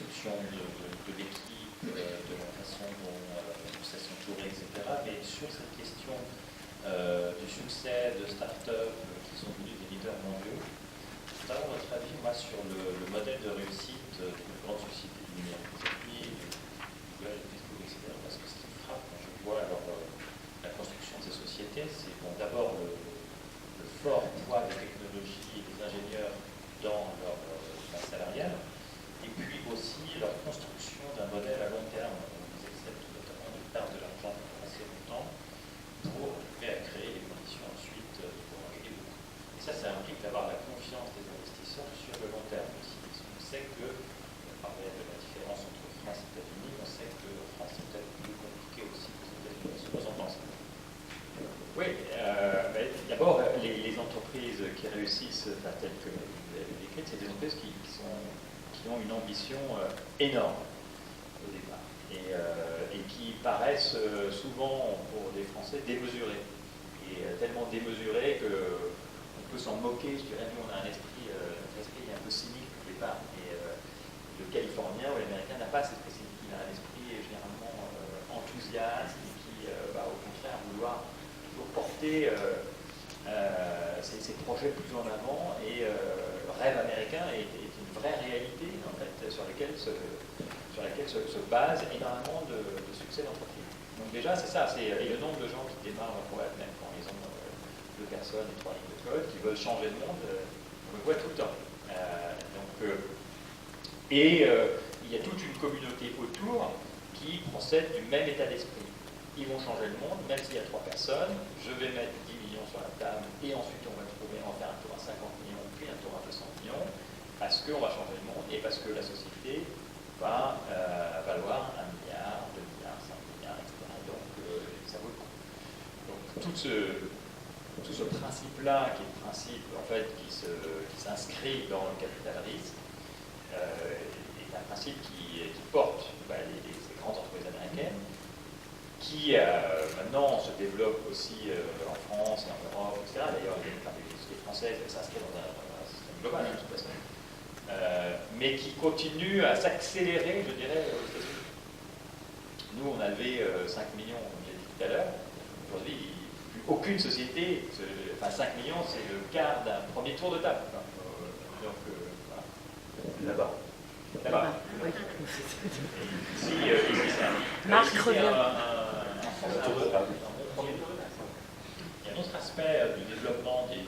construction de l'équipe, de la façon dont ça s'entourait, etc. Mais sur cette question du succès de start-up qui sont devenus des leaders mondiaux, je voudrais avoir votre avis, moi, sur le modèle de réussite de grandes sociétés du numérique. Aujourd'hui, Google, Facebook, etc. Parce que ce qui me frappe quand je vois la construction de ces sociétés, c'est bon, d'abord le fort poids des technologies et des ingénieurs dans leur masse salariale, et puis aussi leur construction d'un modèle à long terme. Ils acceptent notamment de perdre de l'argent pendant assez longtemps pour arriver à créer les conditions ensuite pour en gagner beaucoup. Et ça implique d'avoir la confiance des investisseurs sur le long terme aussi. On sait que, on parlait de la différence entre France et États-Unis, on sait que la France est peut-être plus compliquée aussi que les États-Unis. Ce que vous en pensez? Oui, d'abord, les entreprises qui réussissent, telles que vous l'avez décrites, c'est des entreprises qui ont une ambition énorme au départ et qui paraissent souvent, pour des Français, démesurées. Et tellement démesurées qu'on peut s'en moquer. Je dirais, nous, on a un esprit, notre esprit est un peu cynique au départ. Et le Californien ou l'Américain n'a pas cet esprit cynique. Il a un esprit généralement enthousiaste et qui va au contraire vouloir porter ces projets plus en avant, et le rêve américain est une vraie réalité en fait, sur laquelle se base énormément de succès d'entreprise. Donc déjà c'est ça, et le nombre de gens qui démarrent leur boîte, même quand ils ont 2 personnes et 3 lignes de code, qui veulent changer le monde, on le voit tout le temps. Il y a toute une communauté autour qui procède du même état d'esprit. Ils vont changer le monde, même s'il y a 3 personnes, je vais mettre 10 millions sur la table, et ensuite on va en faire un tour à 50 millions, puis un tour à 200 millions, parce qu'on va changer le monde, et parce que la société va valoir 1 milliard, 2 milliards, 5 milliards, etc. Donc ça vaut le coup. Donc tout ce principe-là, qui est le principe en fait, qui s'inscrit dans le capital risque, est un principe qui porte les grandes entreprises américaines, qui maintenant se développe aussi en France et en Europe, etc. D'ailleurs, les sociétés françaises s'inscrivent dans un système global, de toute façon. Mais qui continue à s'accélérer, je dirais, aux États-Unis. Nous, on a levé 5 millions, comme j'ai dit tout à l'heure. Aujourd'hui, plus aucune société, 5 millions, c'est le quart d'un premier tour de table. Donc, voilà. Là-bas. Là-bas. Oui. Ici, Marc revient. Il y a un autre aspect du développement des